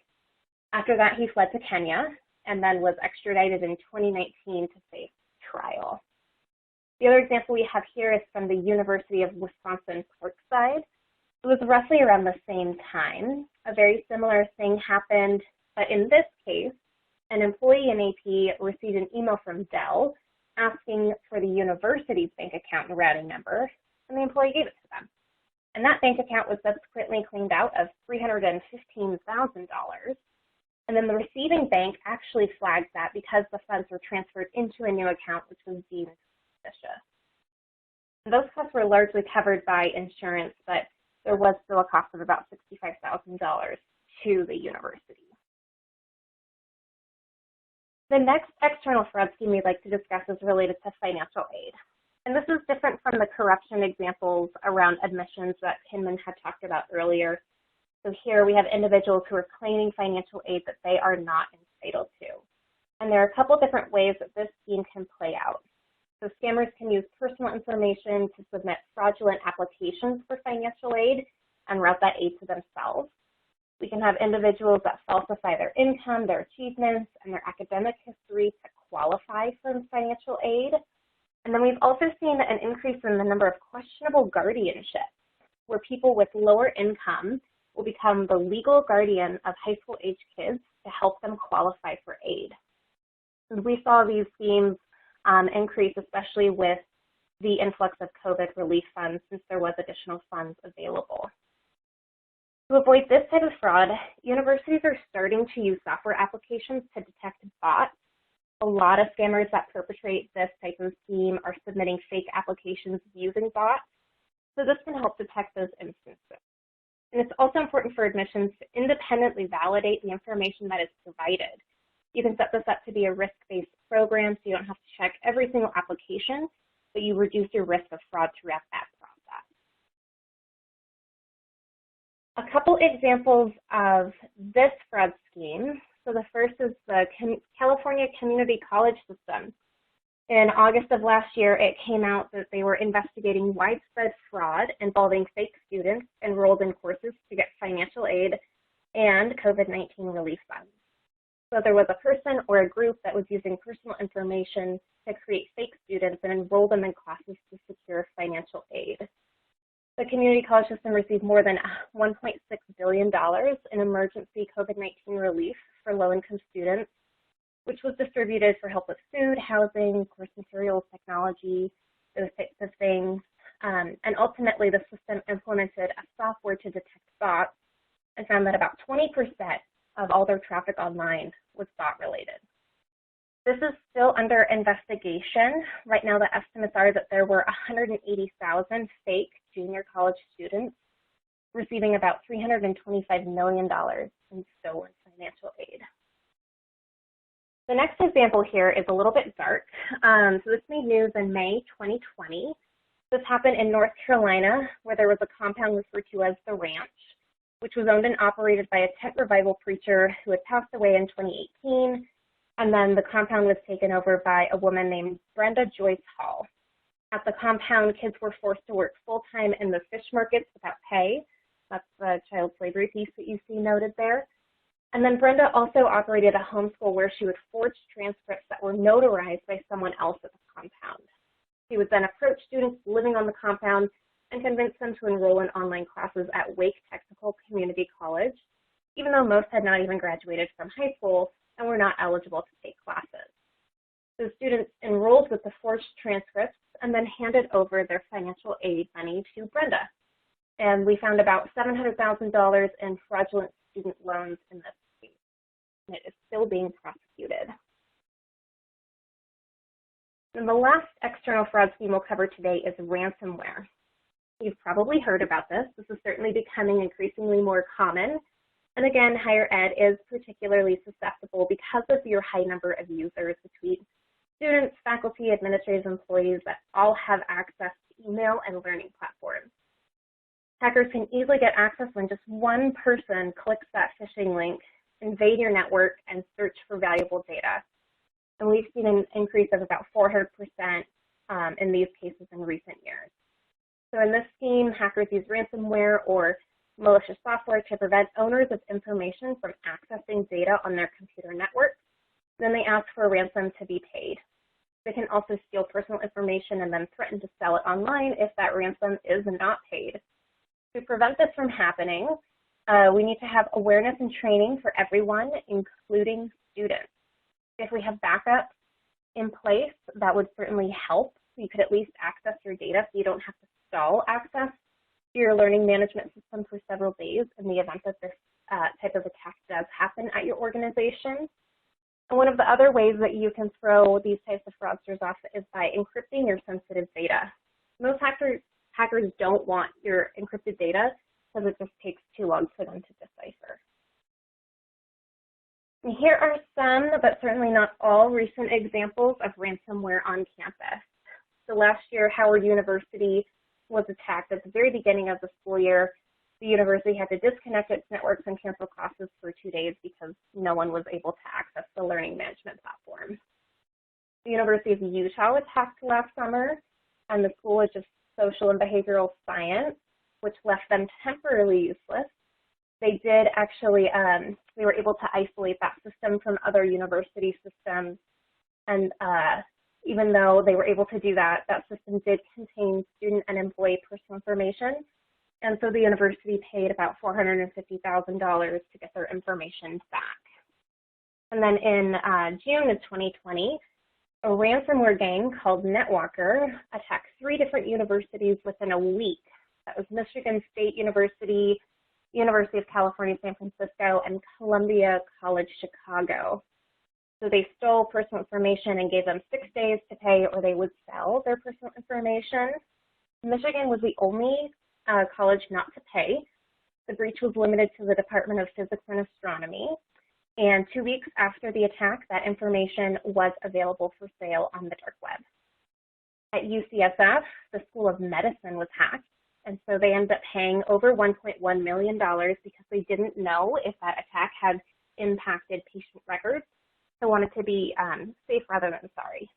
Speaker 3: After that, he fled to Kenya and then was extradited in 2019 to face trial. The other example we have here is from the University of Wisconsin-Parkside. It was roughly around the same time. A very similar thing happened But in this case, an employee in AP received an email from Dell asking for the university's bank account and routing number, and the employee gave it to them. And that bank account was subsequently cleaned out of $315,000. And then the receiving bank actually flagged that because the funds were transferred into a new account, which was deemed suspicious. And those costs were largely covered by insurance, but there was still a cost of about $65,000 to the university. The next external fraud scheme we'd like to discuss is related to financial aid. And this is different from the corruption examples around admissions that Kinman had talked about earlier. So here we have individuals who are claiming financial aid that they are not entitled to. And there are a couple different ways that this scheme can play out. So scammers can use personal information to submit fraudulent applications for financial aid and route that aid to themselves. We can have individuals that falsify their income, their achievements, and their academic history to qualify for financial aid. And then we've also seen an increase in the number of questionable guardianships, where people with lower income will become the legal guardian of high school age kids to help them qualify for aid. And we saw these schemes increase, especially with the influx of COVID relief funds, since there was additional funds available. To avoid this type of fraud, universities are starting to use software applications to detect bots. A lot of scammers that perpetrate this type of scheme are submitting fake applications using bots, so this can help detect those instances. And it's also important for admissions to independently validate the information that is provided. You can set this up to be a risk-based program so you don't have to check every single application, but you reduce your risk of fraud throughout that process. A couple examples of this fraud scheme. So the first is the California Community College System. In August of last year, it came out that they were investigating widespread fraud involving fake students enrolled in courses to get financial aid and COVID-19 relief funds. So there was a person or a group that was using personal information to create fake students and enroll them in classes to secure financial aid. The community college system received more than $1.6 billion in emergency COVID-19 relief for low-income students, which was distributed for help with food, housing, course materials, technology, those types of things. And ultimately, the system implemented a software to detect bots and found that about 20% of all their traffic online was bot-related. This is still under investigation. Right now, the estimates are that there were 180,000 fake junior college students receiving about $325 million in stolen financial aid. The next example here is a little bit dark. So this made news in May 2020. This happened in North Carolina, where there was a compound referred to as the Ranch, which was owned and operated by a tent revival preacher who had passed away in 2018. And then the compound was taken over by a woman named Brenda Joyce Hall. At the compound, kids were forced to work full-time in the fish markets without pay. That's the child slavery piece that you see noted there. And then Brenda also operated a homeschool where she would forge transcripts that were notarized by someone else at the compound. She would then approach students living on the compound and convince them to enroll in online classes at Wake Technical Community College, even though most had not even graduated from high school and were not eligible to take classes. So students enrolled with the forged transcripts and then handed over their financial aid money to Brenda. And we found about $700,000 in fraudulent student loans in this case, and it is still being prosecuted. And the last external fraud scheme we'll cover today is ransomware. You've probably heard about this. This is certainly becoming increasingly more common. And again, higher ed is particularly susceptible because of your high number of users between students, faculty, administrators, employees that all have access to email and learning platforms. Hackers can easily get access when just one person clicks that phishing link, invade your network, and search for valuable data. And we've seen an increase of about 400% in these cases in recent years. So in this scheme, hackers use ransomware or malicious software to prevent owners of information from accessing data on their computer network. Then they ask for a ransom to be paid. They can also steal personal information and then threaten to sell it online if that ransom is not paid. To prevent this from happening, We need to have awareness and training for everyone, including students. If we have backups in place, that would certainly help. You could at least access your data so you don't have to stall access to your learning management system for several days in the event that this type of attack does happen at your organization. And one of the other ways that you can throw these types of fraudsters off is by encrypting your sensitive data. Most hackers don't want your encrypted data because it just takes too long for them to decipher. And here are some, but certainly not all, recent examples of ransomware on campus. So last year, Howard University was attacked at the very beginning of the school year. The university had to disconnect its networks and cancel classes for 2 days because no one was able to access the learning management platform. The University of Utah was hacked last summer, and the School of Social and Behavioral Science, which left them temporarily useless. They did actually, they were able to isolate that system from other university systems, and even though they were able to do that, that system did contain student and employee personal information. And so the university paid about $450,000 to get their information back. And then in June of 2020, a ransomware gang called NetWalker attacked 3 different universities within a week. That was Michigan State University, University of California, San Francisco, and Columbia College, Chicago. So they stole personal information and gave them 6 days to pay, or they would sell their personal information. Michigan was the only college not to pay. The breach was limited to the Department of Physics and Astronomy. And 2 weeks after the attack, that information was available for sale on the dark web. At UCSF, the School of Medicine was hacked, and so they ended up paying over $1.1 million because they didn't know if that attack had impacted patient records. So wanted to be safe rather than sorry.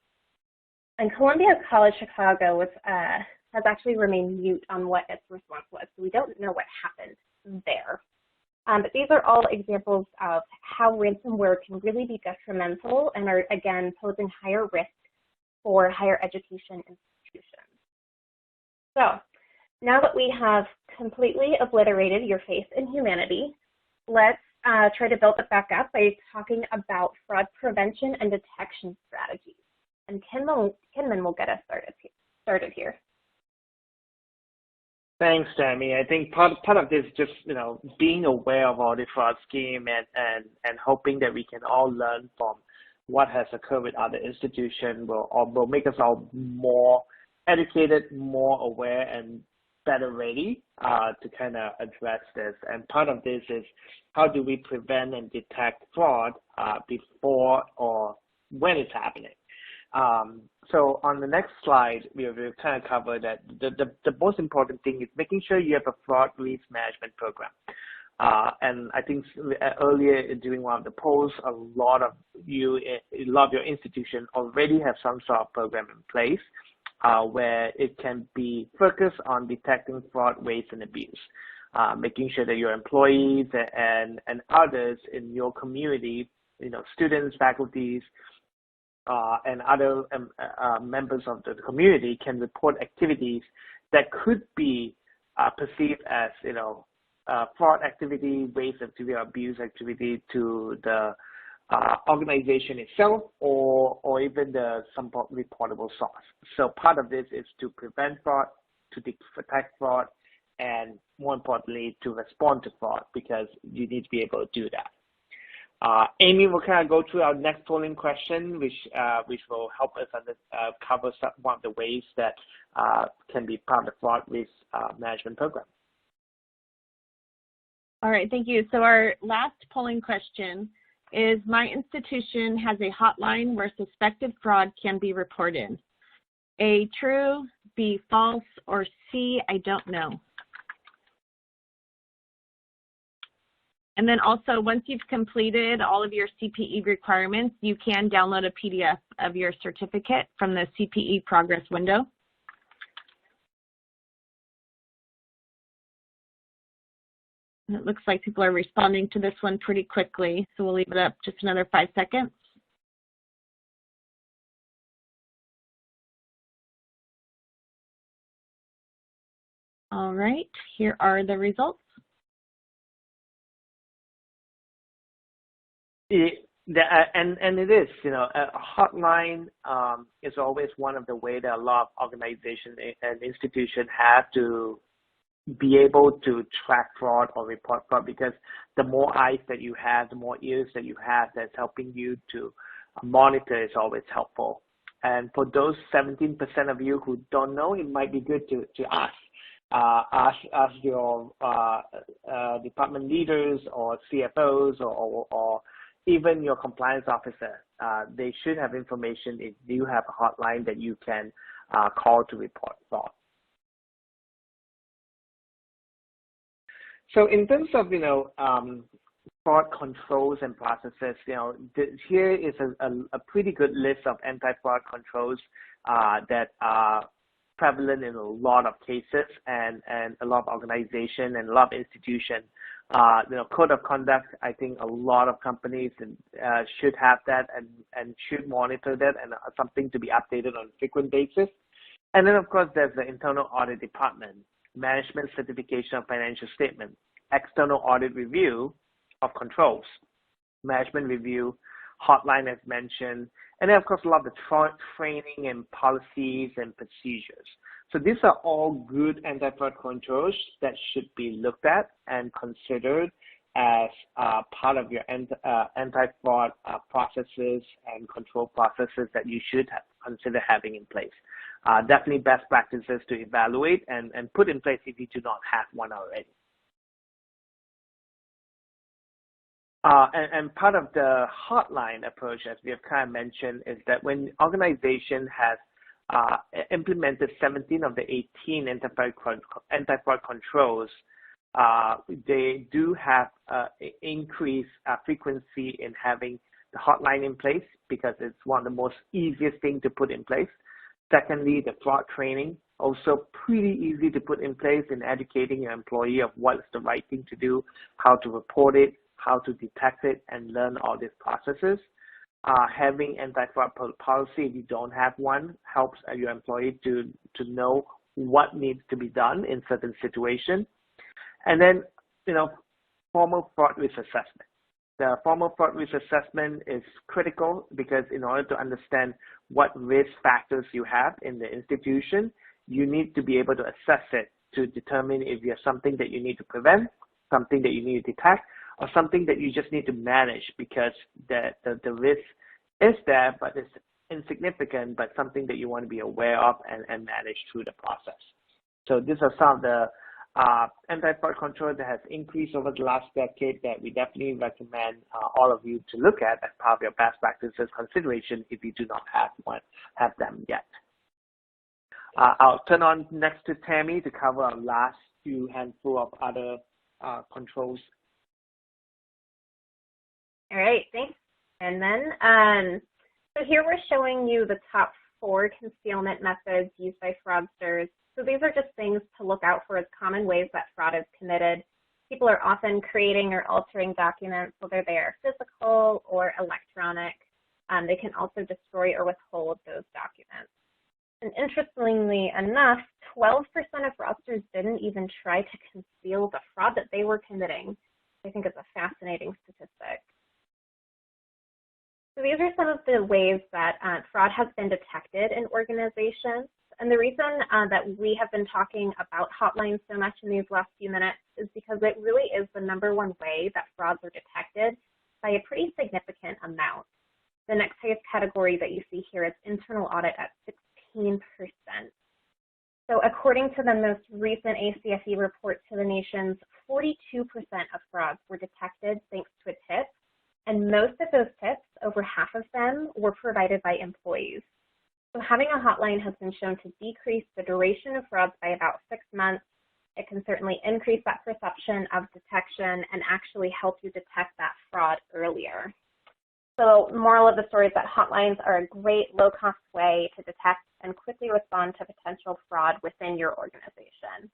Speaker 3: And Columbia College Chicago was, has actually remained mute on what its response was, so we don't know what happened there. But these are all examples of how ransomware can really be detrimental and are, again, posing higher risk for higher education institutions. So now that we have completely obliterated your faith in humanity, let's try to build it back up by talking about fraud prevention and detection strategies. And Kinman will get us started here.
Speaker 4: Thanks, Tammy. I think part of this is just, being aware of all the fraud scheme and hoping that we can all learn from what has occurred with other institutions will make us all more educated, more aware, and better ready to kind of address this. And part of this is how do we prevent and detect fraud before or when it's happening. So on the next slide, we'll kind of cover that the most important thing is making sure you have a fraud risk management program. And I think earlier during one of the polls, a lot of your institution already have some sort of program in place where it can be focused on detecting fraud, waste, and abuse, making sure that your employees and others in your community, students, faculties, and other members of the community can report activities that could be perceived as, fraud activity, waste activity, or abuse activity to the organization itself or even some reportable source. So part of this is to prevent fraud, to detect fraud, and more importantly, to respond to fraud, because you need to be able to do that. Amy will kind of go through our next polling question, which will help us cover one of the ways that can be part of the fraud risk management program.
Speaker 1: All right, thank you. So our last polling question is, my institution has a hotline where suspected fraud can be reported. A, true, B, false, or C, I don't know. And then also, once you've completed all of your CPE requirements, you can download a PDF of your certificate from the CPE progress window. And it looks like people are responding to this one pretty quickly, so we'll leave it up just another 5 seconds. All right, here are the results.
Speaker 4: And it is, a hotline is always one of the ways that a lot of organizations and institutions have to be able to track fraud or report fraud, because the more eyes that you have, the more ears that you have that's helping you to monitor is always helpful. And for those 17% of you who don't know, it might be good to ask. Ask your department leaders or CFOs or even your compliance officer. They should have information if you have a hotline that you can call to report fraud. So in terms of, fraud controls and processes, here is a pretty good list of anti-fraud controls that are prevalent in a lot of cases and a lot of organizations and a lot of institutions. Code of conduct, I think a lot of companies should have that and should monitor that, and something to be updated on a frequent basis. And then, of course, there's the internal audit department, management certification of financial statements, external audit review of controls, management review, hotline as mentioned, and then, of course, a lot of the training and policies and procedures. So these are all good anti-fraud controls that should be looked at and considered as part of your anti-fraud processes and control processes that you should consider having in place. Definitely best practices to evaluate and put in place if you do not have one already. And part of the hotline approach, as we have kind of mentioned, is that when the organization has implemented 17 of the 18 anti-fraud controls, they do have increased frequency in having the hotline in place, because it's one of the most easiest things to put in place. Secondly, the fraud training, also pretty easy to put in place in educating your employee of what is the right thing to do, how to report it, how to detect it, and learn all these processes. Having anti-fraud policy, if you don't have one, helps your employee to know what needs to be done in certain situations. And then, formal fraud risk assessment. The formal fraud risk assessment is critical, because in order to understand what risk factors you have in the institution, you need to be able to assess it to determine if you have something that you need to prevent, something that you need to detect, or something that you just need to manage, because the risk is there, but it's insignificant, but something that you want to be aware of and manage through the process. So these are some of the anti-fraud control that has increased over the last decade that we definitely recommend all of you to look at as part of your best practices consideration if you do not have them yet. I'll turn on next to Tammy to cover our last few handful of other controls.
Speaker 3: All right, thanks. And then, so here we're showing you the top 4 concealment methods used by fraudsters. So these are just things to look out for as common ways that fraud is committed. People are often creating or altering documents, whether they are physical or electronic. They can also destroy or withhold those documents. And interestingly enough, 12% of fraudsters didn't even try to conceal the fraud that they were committing. I think it's a fascinating statistic. So these are some of the ways that fraud has been detected in organizations. And the reason that we have been talking about hotlines so much in these last few minutes is because it really is the #1 way that frauds are detected by a pretty significant amount. The next highest category that you see here is internal audit at 16%. So according to the most recent ACFE report to the nations, 42% of frauds were detected thanks to a tip. And most of those tips, over half of them, were provided by employees. So having a hotline has been shown to decrease the duration of frauds by about 6 months. It can certainly increase that perception of detection and actually help you detect that fraud earlier. So moral of the story is that hotlines are a great low-cost way to detect and quickly respond to potential fraud within your organization.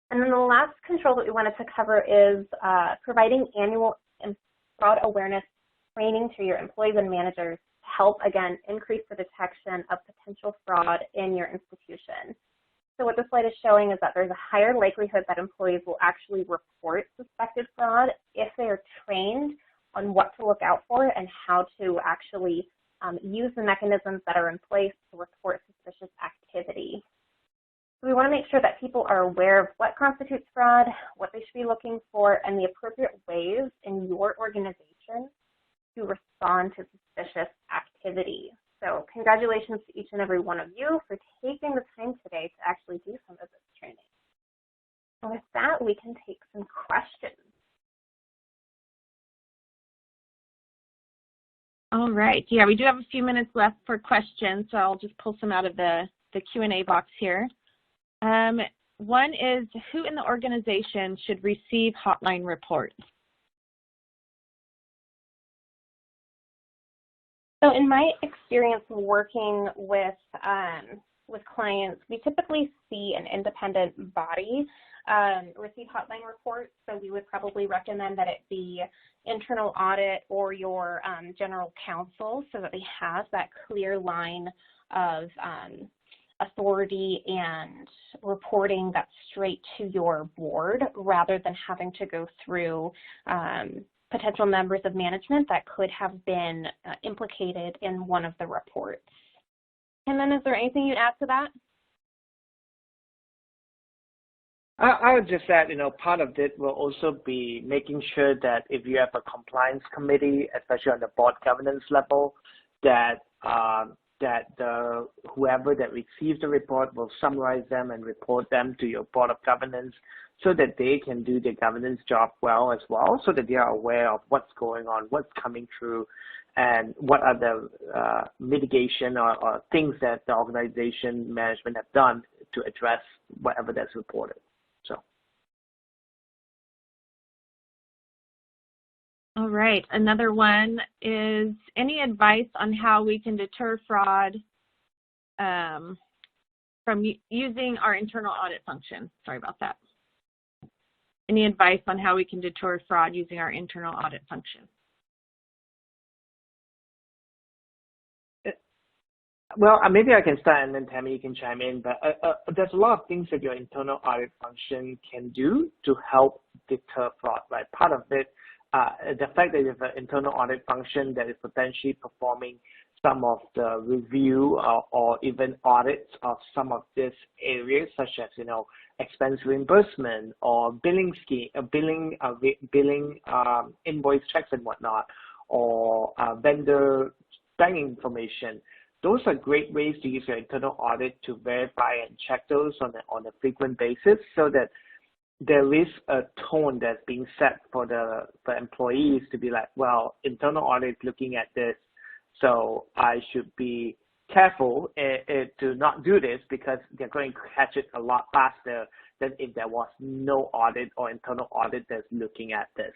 Speaker 3: And then the last control that we wanted to cover is providing annual fraud awareness training to your employees and managers to help, again, increase the detection of potential fraud in your institution. So what this slide is showing is that there's a higher likelihood that employees will actually report suspected fraud if they are trained on what to look out for and how to actually use the mechanisms that are in place to report suspicious activity. So we want to make sure that people are aware of what constitutes fraud, what they should be looking for, and the appropriate ways in your organization to respond to suspicious activity. So congratulations to each and every one of you for taking the time today to actually do some of this training. And with that, we can take some questions.
Speaker 1: All right. Yeah, we do have a few minutes left for questions, so I'll just pull some out of the Q&A box here. One is, who in the organization should receive hotline reports?
Speaker 3: So in my experience working with clients, we typically see an independent body receive hotline reports. So we would probably recommend that it be internal audit or your general counsel, so that they have that clear line of authority and reporting that's straight to your board, rather than having to go through potential members of management that could have been implicated in one of the reports. Kinman, is there anything you'd add to that?
Speaker 4: I would just add, part of it will also be making sure that if you have a compliance committee, especially on the board governance level, that whoever that receives the report will summarize them and report them to your board of governance, so that they can do their governance job well as well, so that they are aware of what's going on, what's coming through, and what are the mitigation or things that the organization management have done to address whatever that's reported.
Speaker 1: All right. Another one is, any advice on how we can deter fraud from using our internal audit function? Sorry about that. Any advice on how we can deter fraud using our internal audit function?
Speaker 4: Well, maybe I can start and then Tammy, you can chime in, but there's a lot of things that your internal audit function can do to help deter fraud, right? Part of it, the fact that you have an internal audit function that is potentially performing some of the review or even audits of some of these areas, such as, expense reimbursement or billing scheme, billing invoice checks and whatnot, or vendor banking information. Those are great ways to use your internal audit to verify and check those on a frequent basis, so that there is a tone that's being set for employees to be like, well, internal audit is looking at this, so I should be careful to not do this, because they're going to catch it a lot faster than if there was no audit or internal audit that's looking at this.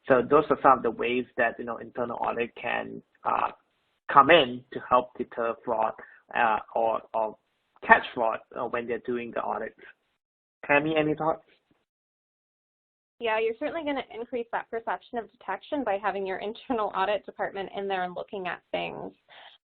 Speaker 4: So those are some of the ways that internal audit can come in to help deter fraud or catch fraud when they're doing the audits. Tammy, any thoughts?
Speaker 3: Yeah, you're certainly going to increase that perception of detection by having your internal audit department in there and looking at things.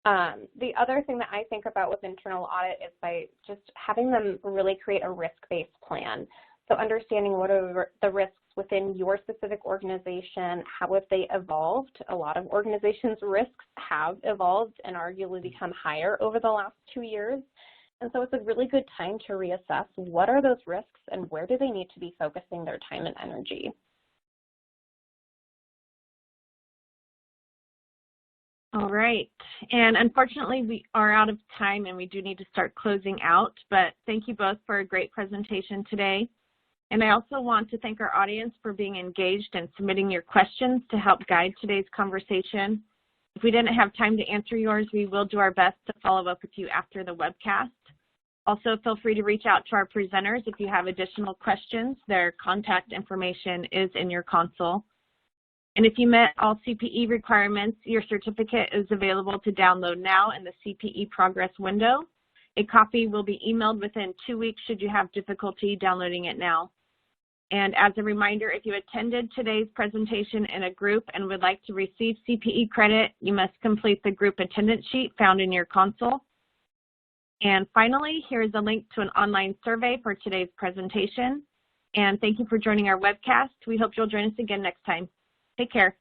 Speaker 3: The other thing that I think about with internal audit is by just having them really create a risk-based plan. So understanding what are the risks within your specific organization, how have they evolved? A lot of organizations' risks have evolved and arguably become higher over the last 2 years. And so it's a really good time to reassess what are those risks and where do they need to be focusing their time and energy.
Speaker 1: All right. And unfortunately, we are out of time and we do need to start closing out. But thank you both for a great presentation today. And I also want to thank our audience for being engaged and submitting your questions to help guide today's conversation. If we didn't have time to answer yours, we will do our best to follow up with you after the webcast. Also, feel free to reach out to our presenters if you have additional questions. Their contact information is in your console. And if you met all CPE requirements, your certificate is available to download now in the CPE progress window. A copy will be emailed within 2 weeks should you have difficulty downloading it now. And as a reminder, if you attended today's presentation in a group and would like to receive CPE credit, you must complete the group attendance sheet found in your console. And finally, here is a link to an online survey for today's presentation. And thank you for joining our webcast. We hope you'll join us again next time. Take care.